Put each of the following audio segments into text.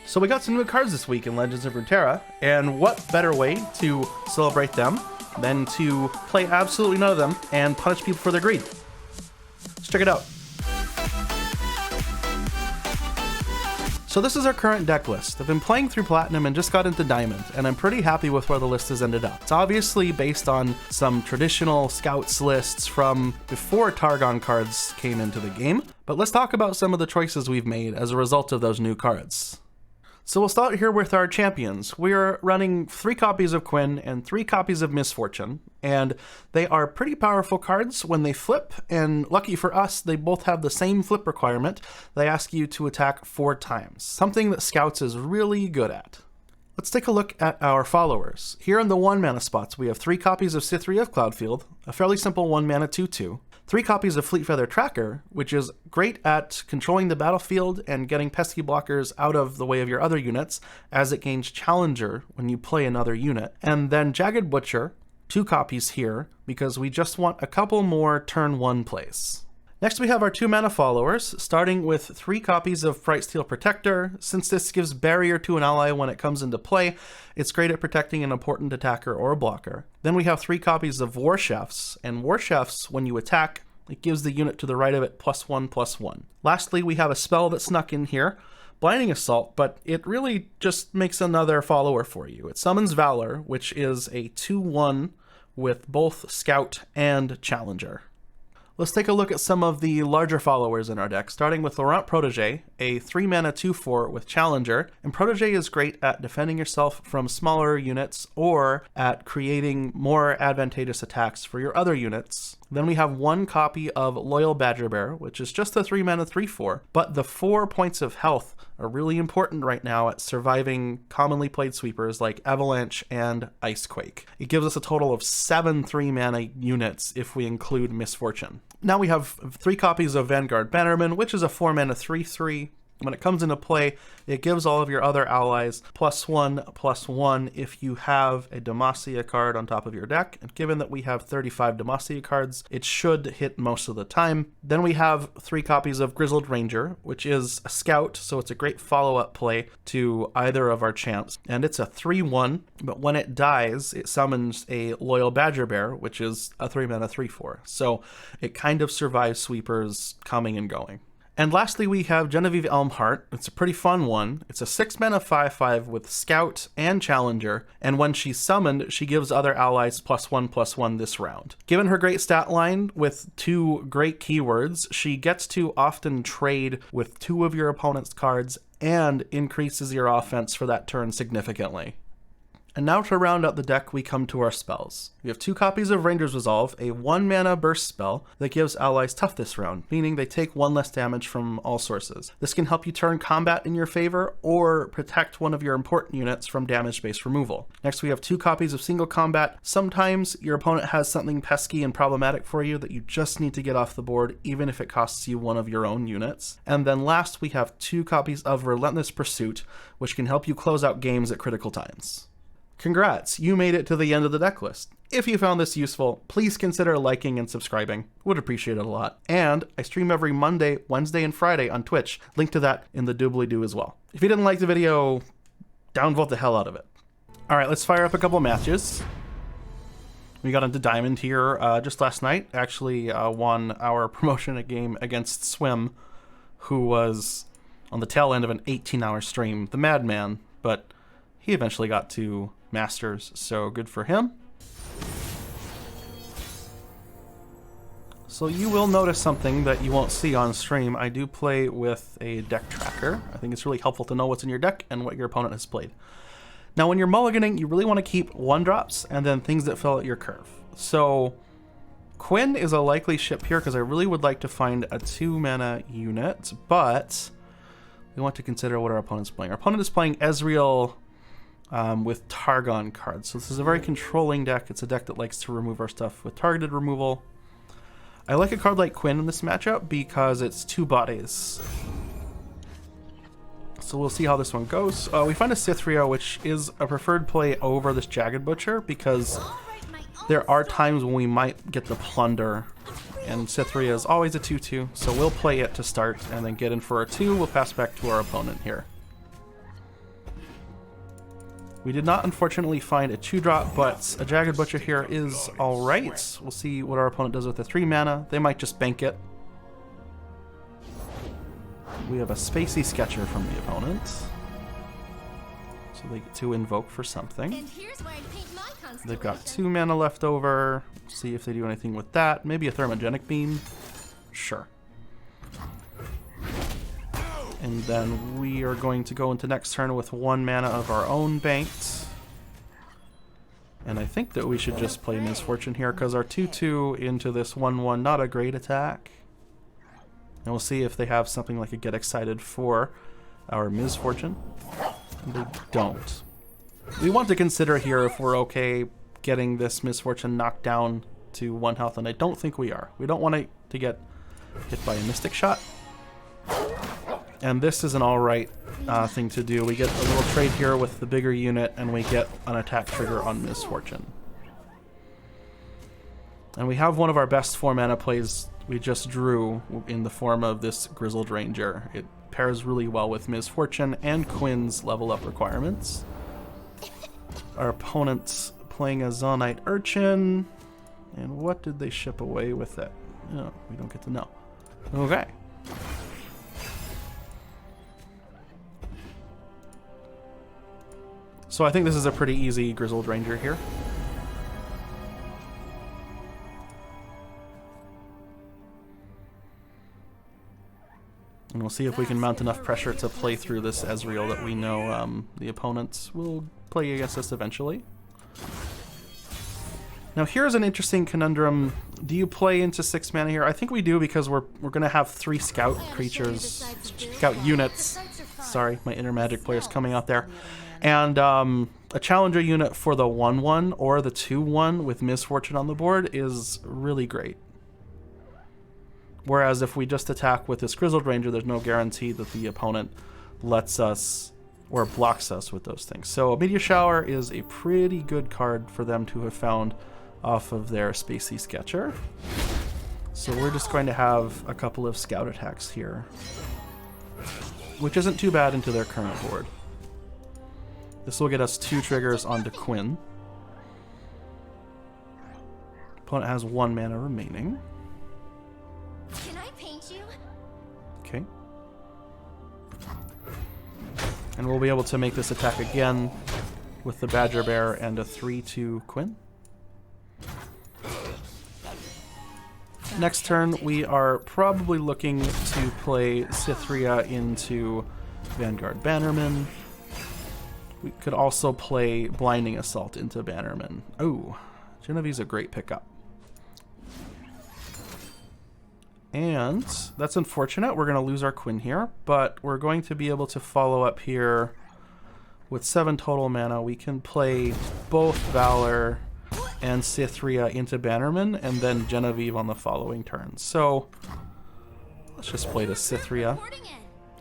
So we got some new cards this week in Legends of Runeterra, and what better way to celebrate them than to play absolutely none of them and punish people for their greed. Let's check it out. So this is our current deck list. I've been playing through Platinum and just got into Diamond, and I'm pretty happy with where the list has ended up. It's obviously based on some traditional Scouts lists from before Targon cards came into the game, but let's talk about some of the choices we've made as a result of those new cards. So we'll start here with our champions. We're running 3 copies of Quinn and 3 copies of Misfortune, and they are pretty powerful cards when they flip, and lucky for us, they both have the same flip requirement. They ask you to attack 4 times, something that Scouts is really good at. Let's take a look at our followers. Here in the 1 mana spots, we have 3 copies of Cithria of Cloudfield, a fairly simple 1 mana 2/2. 3 copies of Fleet Feather Tracker, which is great at controlling the battlefield and getting pesky blockers out of the way of your other units as it gains Challenger when you play another unit. And then Jagged Butcher, 2 copies here, because we just want a couple more turn 1 plays. Next we have our 2 mana followers, starting with 3 copies of Brightsteel Protector. Since this gives barrier to an ally when it comes into play, it's great at protecting an important attacker or a blocker. Then we have 3 copies of War Chefs, and War Chefs, when you attack, it gives the unit to the right of it +1/+1. Lastly, we have a spell that snuck in here, Blinding Assault, but it really just makes another follower for you. It summons Valor, which is a 2/1 with both Scout and Challenger. Let's take a look at some of the larger followers in our deck, starting with Laurent Protégé, a 3 mana 2/4 with Challenger, and Protégé is great at defending yourself from smaller units or at creating more advantageous attacks for your other units. Then we have 1 copy of Loyal Badger Bear, which is just a 3 mana 3/4, but the 4 points of health are really important right now at surviving commonly played sweepers like Avalanche and Icequake. It gives us a total of 7 3 mana units if we include Misfortune. Now we have 3 copies of Vanguard Bannerman, which is a 4 mana 3/3. When it comes into play, it gives all of your other allies +1/+1 if you have a Demacia card on top of your deck. And given that we have 35 Demacia cards, it should hit most of the time. Then we have 3 copies of Grizzled Ranger, which is a scout, so it's a great follow-up play to either of our champs. And it's a 3/1, but when it dies, it summons a Loyal Badger Bear, which is a 3 mana 3/4. So it kind of survives sweepers coming and going. And lastly, we have Genevieve Elmhart. It's a pretty fun one. It's a 6 mana 5/5 with Scout and Challenger, and when she's summoned, she gives other allies +1/+1 this round. Given her great stat line with 2 great keywords, she gets to often trade with 2 of your opponent's cards and increases your offense for that turn significantly. And now to round out the deck, we come to our spells. We have 2 copies of Ranger's Resolve, a 1 mana burst spell that gives allies tough this round, meaning they take 1 less damage from all sources. This can help you turn combat in your favor or protect one of your important units from damage-based removal. Next, we have 2 copies of Single Combat. Sometimes your opponent has something pesky and problematic for you that you just need to get off the board, even if it costs you 1 of your own units. And then last, we have 2 copies of Relentless Pursuit, which can help you close out games at critical times. Congrats, you made it to the end of the deck list. If you found this useful, please consider liking and subscribing. Would appreciate it a lot. And I stream every Monday, Wednesday, and Friday on Twitch. Link to that in the doobly-doo as well. If you didn't like the video, downvote the hell out of it. All right, let's fire up a couple matches. We got into Diamond here just last night. Actually won our promotion game against Swim, who was on the tail end of an 18-hour stream. The madman, but he eventually got to Masters, so good for him. So you will notice something that you won't see on stream. I do play with a deck tracker. I think it's really helpful to know what's in your deck and what your opponent has played. Now when you're mulliganing, you really want to keep 1-drops and then things that fill out your curve. So Quinn is a likely ship here because I really would like to find a 2 mana unit, but we want to consider what our opponent's playing. Our opponent is playing Ezreal with Targon cards. So this is a very controlling deck. It's a deck that likes to remove our stuff with targeted removal. I like a card like Quinn in this matchup because it's 2 bodies. So we'll see how this one goes. We find a Cithria, which is a preferred play over this Jagged Butcher because there are times when we might get the Plunder, and Cithria is always a 2/2, so we'll play it to start and then get in for a 2. We'll pass back to our opponent here. We did not, unfortunately, find a 2-drop, but a Jagged Butcher here is alright. We'll see what our opponent does with the 3 mana. They might just bank it. We have a Spacey Sketcher from the opponent. So they get to invoke for something. And here's where I'd paint my They've got constellation. 2 mana left over. See if they do anything with that. Maybe a Thermogenic Beam. Sure. And then we are going to go into next turn with 1 mana of our own banked. And I think that we should just play Misfortune here, because our 2/2 into this 1/1, not a great attack. And we'll see if they have something like a Get Excited for our Misfortune. And they don't. We want to consider here if we're okay getting this Misfortune knocked down to 1 health, and I don't think we are. We don't want it to get hit by a Mystic Shot. And this is an alright thing to do. We get a little trade here with the bigger unit, and we get an attack trigger on Misfortune. And we have one of our best 4 mana plays we just drew in the form of this Grizzled Ranger. It pairs really well with Misfortune and Quinn's level up requirements. Our opponent's playing a Zonite Urchin. And what did they ship away with it? Oh, we don't get to know. Okay. So I think this is a pretty easy Grizzled Ranger here. And we'll see if we can mount enough pressure to play through this Ezreal that we know the opponents will play against us eventually. Now here's an interesting conundrum. Do you play into 6 mana here? I think we do, because we're going to have 3 scout creatures, scout units. Sorry, my inner Magic player is coming out there. And a Challenger unit for the 1/1 or the 2/1 with Misfortune on the board is really great. Whereas if we just attack with this Grizzled Ranger, there's no guarantee that the opponent lets us or blocks us with those things. So a Meteor Shower is a pretty good card for them to have found off of their Spacey Sketcher. So we're just going to have a couple of scout attacks here, which isn't too bad into their current board. This will get us 2 triggers onto Quinn. Opponent has 1 mana remaining. Can I paint you? Okay. And we'll be able to make this attack again with the Badger Bear and a 3/2 Quinn. Next turn, we are probably looking to play Cythria into Vanguard Bannerman. We could also play Blinding Assault into Bannerman. Oh, Genevieve's a great pickup. And that's unfortunate. We're going to lose our Quinn here, but we're going to be able to follow up here with 7 total mana. We can play both Valor and Cythria into Bannerman, and then Genevieve on the following turn. So let's just play the Cythria.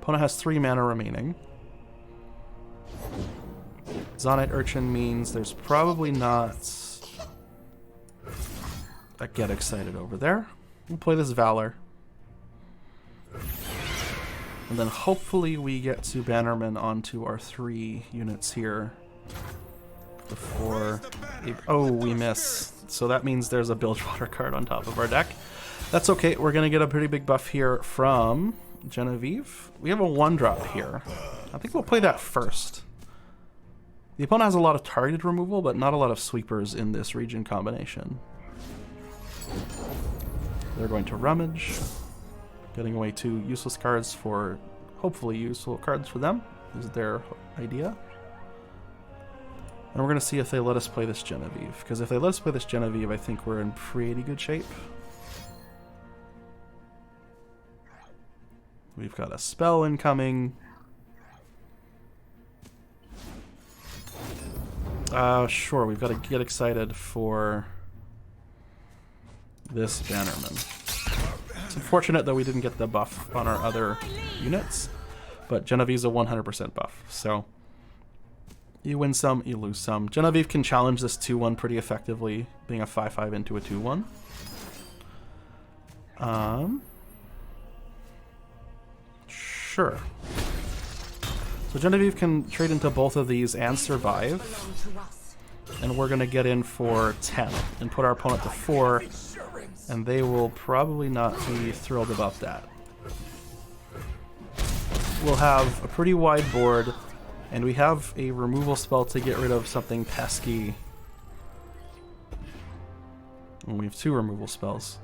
Opponent has 3 mana remaining. Zonite Urchin means there's probably not a Get Excited over there. We'll play this Valor. And then hopefully we get to Bannerman onto our 3 units here before... Oh, we miss. So that means there's a Bilgewater card on top of our deck. That's okay. We're going to get a pretty big buff here from Genevieve. We have a 1-drop here. I think we'll play that first. The opponent has a lot of targeted removal, but not a lot of sweepers in this region combination. They're going to Rummage, getting away 2 useless cards for hopefully useful cards for them, is their idea. And we're going to see if they let us play this Genevieve, because if they let us play this Genevieve, I think we're in pretty good shape. We've got a spell incoming. Sure, we've got to Get Excited for this Bannerman. It's unfortunate that we didn't get the buff on our other units, but Genevieve's a 100% buff, so you win some, you lose some. Genevieve can challenge this 2/1 pretty effectively, being a 5/5 into a 2/1. Sure. So Genevieve can trade into both of these and survive. And we're going to get in for 10 and put our opponent to 4. And they will probably not be thrilled about that. We'll have a pretty wide board. And we have a removal spell to get rid of something pesky. And we have 2 removal spells.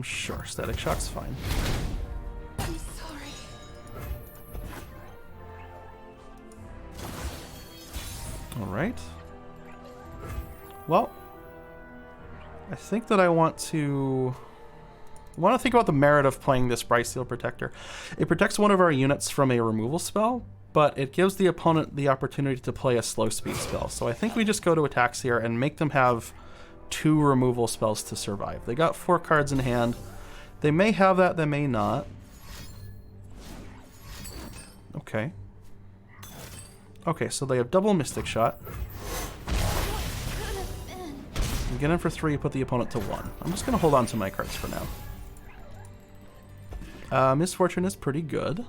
Sure, Static Shock's fine. I'm sorry. Alright. Well, I think that I want to think about the merit of playing this Bright Steel Protector. It protects one of our units from a removal spell, but it gives the opponent the opportunity to play a slow speed spell. So I think we just go to attacks here and make them have 2 removal spells to survive. They got 4 cards in hand. They may have that, they may not. Okay. Okay, so they have double Mystic Shot. You get in for 3, put the opponent to 1. I'm just going to hold on to my cards for now. Misfortune is pretty good.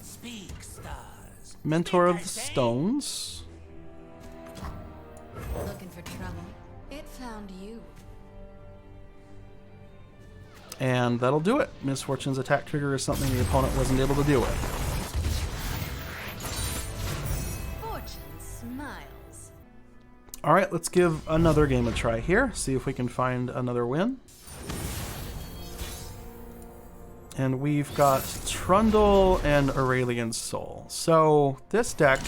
Speak, stars. Mentor of the Stones. Looking for trouble? It found you. And that'll do it. Misfortune's attack trigger is something the opponent wasn't able to deal with. Fortune smiles. Alright, let's give another game a try here. See if we can find another win. And we've got Trundle and Aurelian Soul. So this deck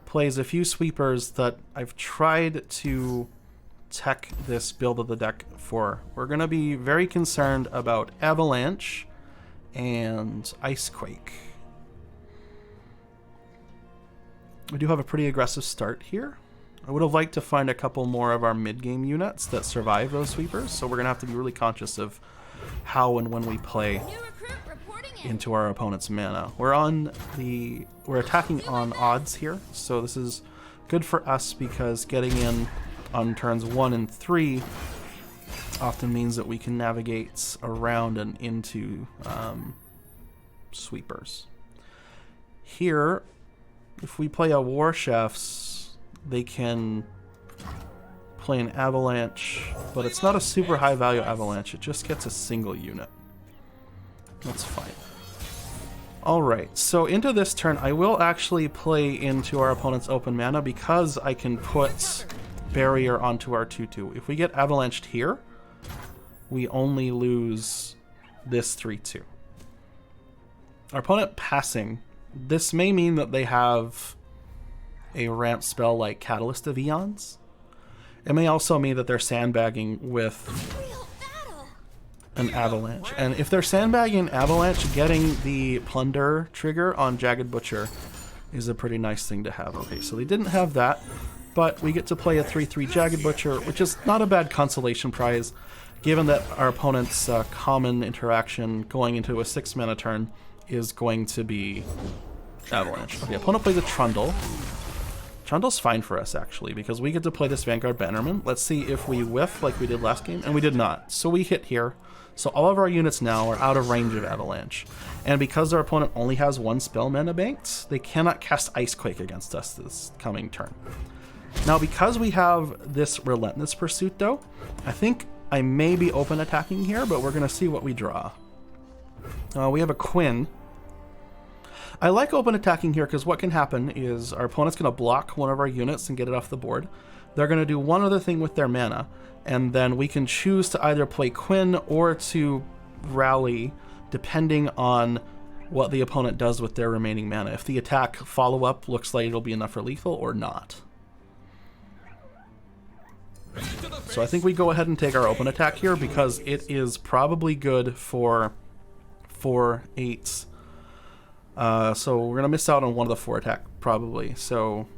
plays a few sweepers that I've tried to tech this build of the deck for. We're going to be very concerned about Avalanche and Icequake. We do have a pretty aggressive start here. I would have liked to find a couple more of our mid-game units that survive those sweepers, so we're going to have to be really conscious of how and when we play New recruit reporting in. into our opponent's mana. We're attacking on odds here, so this is good for us because getting in on turns 1 and 3 often means that we can navigate around and into sweepers. Here, if we play a War Chefs, they can play an Avalanche, but it's not a super high value Avalanche, it just gets a single unit. That's fine. Alright, so into this turn, I will actually play into our opponent's open mana because I can put Barrier onto our 2/2. If we get Avalanched here, we only lose this 3/2. Our opponent passing, this may mean that they have a ramp spell like Catalyst of Eons. It may also mean that they're sandbagging with Real battle. an Avalanche. And if they're sandbagging Avalanche, getting the Plunder trigger on Jagged Butcher is a pretty nice thing to have. Okay, so they didn't have that, but we get to play a 3/3 Jagged Butcher, which is not a bad consolation prize, given that our opponent's common interaction going into a 6 mana turn is going to be Avalanche. Okay, opponent plays a Trundle. Trundle's fine for us, actually, because we get to play this Vanguard Bannerman. Let's see if we whiff like we did last game, and we did not. So we hit here. So all of our units now are out of range of Avalanche. And because our opponent only has 1 spell mana banked, they cannot cast Icequake against us this coming turn. Now, because we have this Relentless Pursuit, though, I think I may be open attacking here, but we're going to see what we draw. We have a Quinn. I like open attacking here because what can happen is our opponent's going to block one of our units and get it off the board. They're going to do one other thing with their mana, and then we can choose to either play Quinn or to rally, depending on what the opponent does with their remaining mana. If the attack follow-up looks like it'll be enough for lethal or not. So I think we go ahead and take our open attack here because it is probably good for 4/8s. So we're going to miss out on one of the 4 attack, probably. So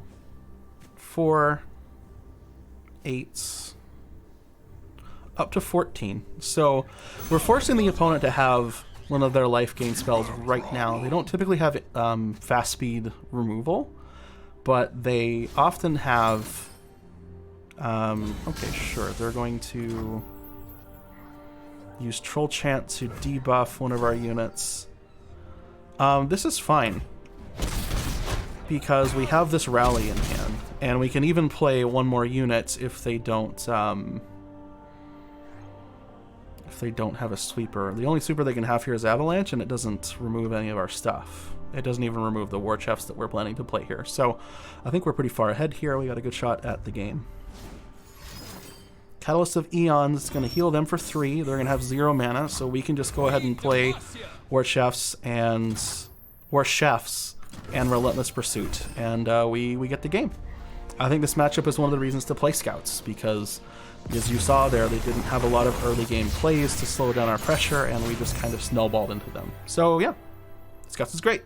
4/8s up to 14. So we're forcing the opponent to have one of their life gain spells right now. They don't typically have fast speed removal, but they often have... okay, sure, they're going to... Use Troll Chant to debuff one of our units. This is fine, because we have this rally in hand, and we can even play one more unit if they don't have a sweeper. The only sweeper they can have here is Avalanche, and it doesn't remove any of our stuff. It doesn't even remove the War Chests that we're planning to play here. So I think we're pretty far ahead here. We got a good shot at the game. Catalyst of Eons is going to heal them for 3. They're going to have 0 mana, so we can just go ahead and play War Chefs and Relentless Pursuit, and we get the game. I think this matchup is one of the reasons to play Scouts, because as you saw there, they didn't have a lot of early game plays to slow down our pressure, and we just kind of snowballed into them. So yeah, Scouts is great.